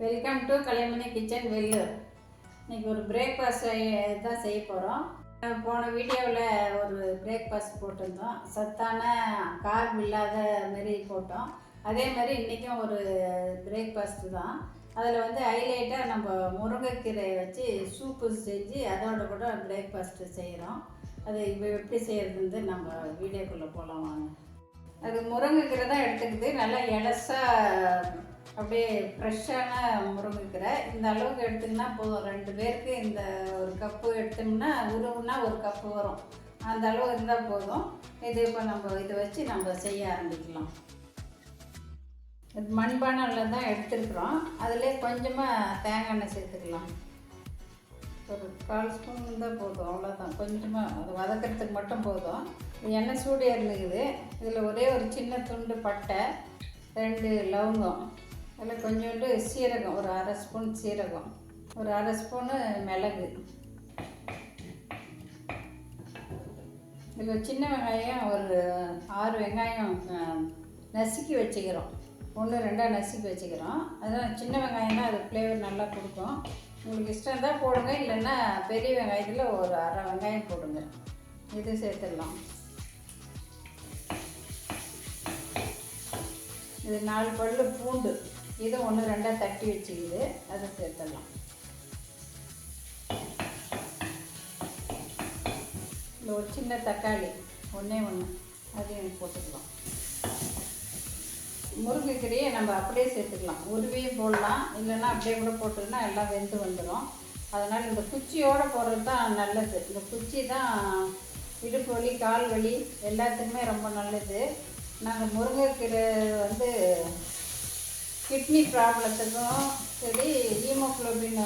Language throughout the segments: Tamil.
Welcome to Kalaimani kitchen Vellur. இன்றைக்கி ஒரு பிரேக்ஃபாஸ்ட் தான் செய்ய போகிறோம். போன வீடியோவில் ஒரு பிரேக்ஃபாஸ்ட் போட்டிருந்தோம், சத்தான கார்ப் இல்லாத மாரி போட்டோம். அதே மாதிரி இன்றைக்கும் ஒரு பிரேக்ஃபாஸ்ட்டு தான். அதில் வந்து ஹைலைட்டாக நம்ம முருங்கைக்கீரை வச்சு சூப்பு செஞ்சு அதோட கூட பிரேக்ஃபாஸ்ட்டு செய்கிறோம். அது இப்போ எப்படி செய்கிறதுன்னு நம்ம வீடியோக்குள்ளே போகலாம் வாங்க. அது முருங்கைக்கீரை தான் எடுத்துக்கிது, நல்லா இலசாக அப்படியே ஃப்ரெஷ்ஷான முருங்கைக்கீரை. இந்த அளவுக்கு எடுத்திங்கன்னா போதும், 2 பேருக்கு இந்த ஒரு கப்பு எடுத்தோம்னா உருவுனா ஒரு கப்பு வரும். அந்த அளவு இருந்தால் போதும். இது இப்போ நம்ம இதை வச்சு நம்ம செய்ய ஆரம்பிக்கலாம். இது மண்பானையில் தான் எடுத்துருக்குறோம். அதிலே கொஞ்சமாக தேங்காய் எண்ணெய் சேர்த்துக்கலாம். ஒரு 1/4 ஸ்பூன் தான் போதும், அவ்வளோதான். கொஞ்சமாக அதை வதக்கிறதுக்கு மட்டும் போதும். எண்ணெய் சூடு ஏறினுக்குது. இதில் ஒரே ஒரு சின்ன துண்டு பட்டை, 2 லவங்கம், அதில் கொஞ்சோண்டு சீரகம், ஒரு 1/2 ஸ்பூன் சீரகம், ஒரு 1/2 ஸ்பூனு மிளகு. இதில் சின்ன வெங்காயம் ஒரு 6 வெங்காயம் நசுக்கி வச்சுக்கிறோம். 1 2 நசுக்கி வச்சுக்கிறோம். அதனால் சின்ன வெங்காயம் தான் அது ஃப்ளேவர் நல்லா கொடுக்கும். உங்களுக்கு இஷ்டம் தான் போடுங்க, இல்லைன்னா பெரிய வெங்காயத்தில் ஒரு 1/2 வெங்காயம் போடுங்க. இது சேர்த்துடலாம். இது 4 பல்லு பூண்டு, இது 1 2 தட்டி வச்சுக்கிது, அதை சேர்த்துடலாம். இல்லை ஒரு சின்ன தக்காளி ஒன்றே ஒன்று, அதையும் போட்டுக்கலாம். முருங்கைக்கீரையை நம்ம அப்படியே சேர்த்துக்கலாம், உருவியும் போடலாம், இல்லைன்னா அப்படியே கூட போட்டுன்னா எல்லாம் வெந்து வந்துடும். அதனால் இந்த குச்சியோடு போடுறது தான் நல்லது. இந்த குச்சி தான் இடுப்பு வலி, கால் வலி எல்லாத்துக்குமே ரொம்ப நல்லது. நாங்கள் முருங்கைக்கீரை வந்து கிட்னி ப்ராப்ளத்துக்கும் சரி, ஹீமோக்ளோபின்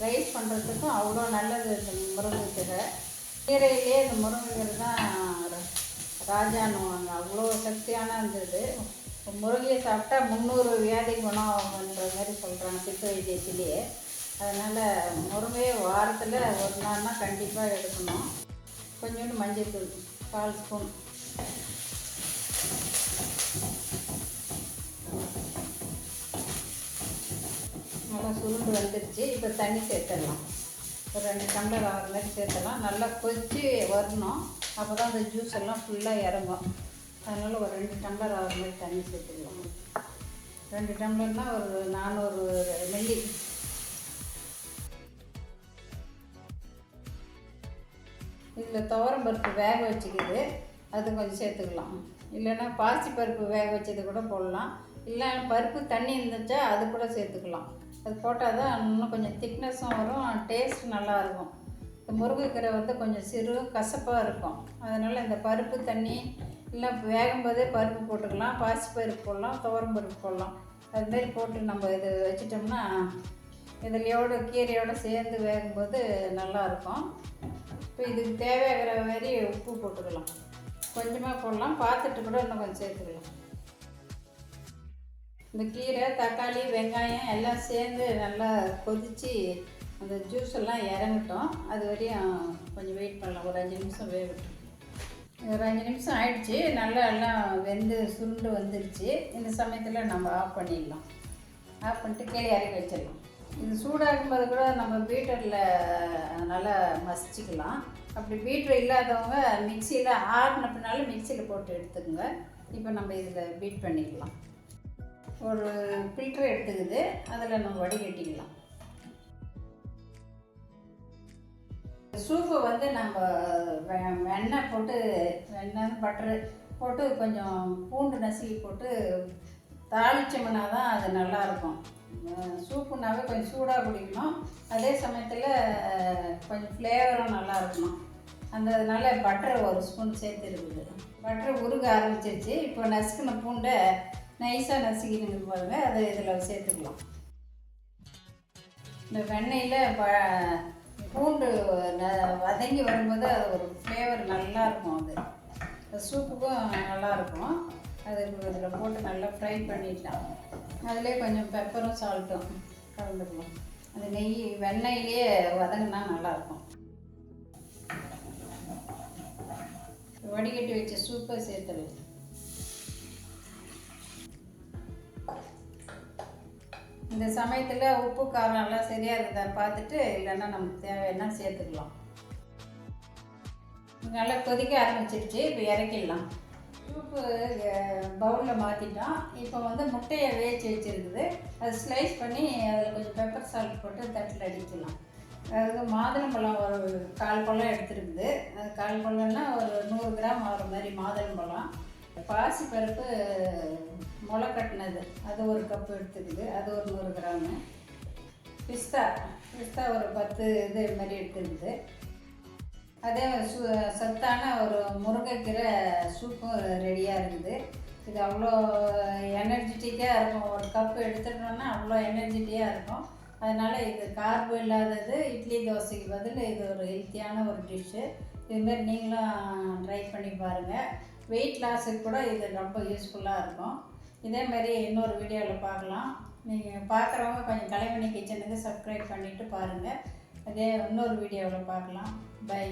ரைஸ் பண்ணுறதுக்கும் அவ்வளோ நல்லது இந்த முருங்கைக்கீரை. கீரையிலே இந்த முருங்கைக்கீரை தான் ராஜானுவாங்க, அவ்வளோ சக்தியான இருந்தது. முருங்கையை சாப்பிட்டா 300 வியாதி குணம் ஆகுன்ற மாதிரி சொல்கிறாங்க சித்த வைத்தியத்திலேயே. அதனால் முருங்கையை வாரத்தில் ஒரு நாள்னா கண்டிப்பாக எடுக்கணும். கொஞ்சோண்டு மஞ்சள் தூள் 1/4 ஸ்பூன், நல்லா சுருண்டு வந்துடுச்சு. இப்போ தண்ணி சேர்த்துடலாம். ஒரு 2 டம்ளர் ஆகிற மாதிரி சேர்த்துடலாம். நல்லா கொதித்து வரணும், அப்போ தான் அந்த ஜூஸ் எல்லாம் ஃபுல்லாக இறங்கும். அதனால் ஒரு 2 டம்ளர் ஆகிற மாதிரி தண்ணி சேர்த்துக்கலாம். 2 டம்ளர்னால் ஒரு 400 மில்லி. இதில் துவரம் பருப்பு வேக வச்சுக்கிது, அது கொஞ்சம் சேர்த்துக்கலாம். இல்லைன்னா பாசி பருப்பு வேக வச்சது கூட போடலாம். இல்லை பருப்பு தண்ணி இருந்துச்சா அது கூட சேர்த்துக்கலாம். அது போட்டால் தான் இன்னும் கொஞ்சம் திக்னஸும் வரும், டேஸ்ட் நல்லாயிருக்கும். இந்த முருங்கைக்கீரை வந்து கொஞ்சம் சிறு கசப்பாக இருக்கும். அதனால் இந்த பருப்பு தண்ணி இல்லை வேகும்போதே பருப்பு போட்டுக்கலாம், பாசி பருப்பு போடலாம், துவரம் பருப்பு போடலாம். அதுமாரி போட்டு நம்ம இது வச்சிட்டோம்னா இதுலையோடு கீரையோடு சேர்ந்து வேகும்போது நல்லாயிருக்கும். இப்போ இதுக்கு தேவையாகிற மாதிரி உப்பு போட்டுக்கலாம், கொஞ்சமாக போடலாம், பார்த்துட்டு கூட இன்னும் கொஞ்சம் சேர்த்துக்கலாம். இந்த கீரை, தக்காளி, வெங்காயம் எல்லாம் சேர்ந்து நல்லா கொதித்து அந்த ஜூஸ் எல்லாம் இறங்கட்டும். அது வரையும் கொஞ்சம் வெயிட் பண்ணலாம், ஒரு 5 நிமிஷம் வேகட்டும். ஒரு 5 நிமிஷம் ஆயிடுச்சு, நல்லா எல்லாம் வெந்து சுருண்டு வந்துடுச்சு. இந்த சமயத்தில் நம்ம ஆஃப் பண்ணிடலாம். ஆஃப் பண்ணிட்டு கீழே இறக்கி வச்சிடலாம். இது சூடாகும்போது கூட நம்ம பீட்டரில் நல்லா மசிச்சிக்கலாம். அப்படி பீட்டர் இல்லாதவங்க மிக்சியில் ஆறின பின்னாலும் மிக்சியில் போட்டு எடுத்துக்கோங்க. இப்போ நம்ம இதில் பீட் பண்ணிக்கலாம். ஒரு ஃபில்டர் எடுத்துக்குது, அதில் நம்ம வடிகட்டிக்கலாம். சூப்பை வந்து நம்ம எண்ணெய் போட்டு, எண்ணெய் பட்டரு போட்டு கொஞ்சம் பூண்டு நசுக்கி போட்டு தாளிச்சோம்னா தான் அது நல்லாயிருக்கும். சூப்புனாவே கொஞ்சம் சூடாக குடிக்கணும், அதே சமயத்தில் கொஞ்சம் ஃப்ளேவரும் நல்லா இருக்கணும். அதனால பட்டர் 1 ஸ்பூன் சேர்த்துருக்குது. பட்டர் உருக ஆரம்பிச்சிருச்சு. இப்போ நசுக்கின பூண்டை நைஸாக நசுக்கினுங்க பாருங்கள், அதை இதில் சேர்த்துக்கலாம். இந்த வெண்ணெயில் பூண்டு வதங்கி வரும்போது அது ஒரு ஃப்ளேவர் நல்லாயிருக்கும். அது சூப்புக்கும் நல்லாயிருக்கும். அது இதில் போட்டு நல்லா ஃப்ரை பண்ணிடலாம். அதிலே கொஞ்சம் பெப்பரும் சால்ட்டும் கலந்துக்கலாம். அந்த வெண்ணெயிலே வதங்கினா நல்லாயிருக்கும். வடிகட்டி வச்ச சூப்பை சேர்த்துடலாம். இந்த சமயத்தில் உப்பு காரம் எல்லாம் சரியாக இருக்குதா பார்த்துட்டு, இல்லைன்னா நமக்கு தேவைன்னா சேர்த்துக்கலாம். நல்லா கொதிக்க ஆரம்பிச்சிருச்சு. இப்போ இறக்கிடலாம். சூப்பு பவுலில் மாற்றிட்டோம். இப்போ வந்து முட்டையை வேவிச்சு வச்சுருக்குது, அதை ஸ்லைஸ் பண்ணி அதில் கொஞ்சம் பெப்பர் சால்ட் போட்டு தட்டில் அடிக்கலாம். அதாவது மாதுளம்பழம் ஒரு 1/4 பழம் எடுத்துருக்குது. அது 1/4 பழம்னா ஒரு 100 கிராம் ஆகிற மாதிரி மாதுளம்பழம். பாசிப்பருப்பு முளை கட்டினது அது ஒரு கப்பு எடுத்துக்குது, அது ஒரு 100 கிராமு. பிஸ்தா ஒரு 10 இது மாதிரி எடுத்துருக்குது. அதே சத்தான ஒரு முருங்கைக்கீரை சூப்பும் ரெடியாக இருக்குது. இது அவ்வளோ எனர்ஜெட்டிக்காக இருக்கும். ஒரு கப்பு எடுத்துட்டோம்னா அவ்வளோ எனர்ஜெட்டிக்காக இருக்கும். அதனால் இது கார்பு இல்லாதது. இட்லி தோசைக்கு பதில் இது ஒரு ஹெல்த்தியான ஒரு டிஷ்ஷு. இதுமாரி நீங்களும் ட்ரை பண்ணி பாருங்கள். வெயிட் லாஸுக்கு கூட இது ரொம்ப யூஸ்ஃபுல்லாக இருக்கும். இதேமாரி இன்னொரு வீடியோவில் பார்க்கலாம். நீங்கள் பார்க்குறவங்க கொஞ்சம் கலைமணி கிச்சனுக்கு சப்ஸ்கிரைப் பண்ணிவிட்டு பாருங்கள். அதே இன்னொரு வீடியோவில் பார்க்கலாம். பை.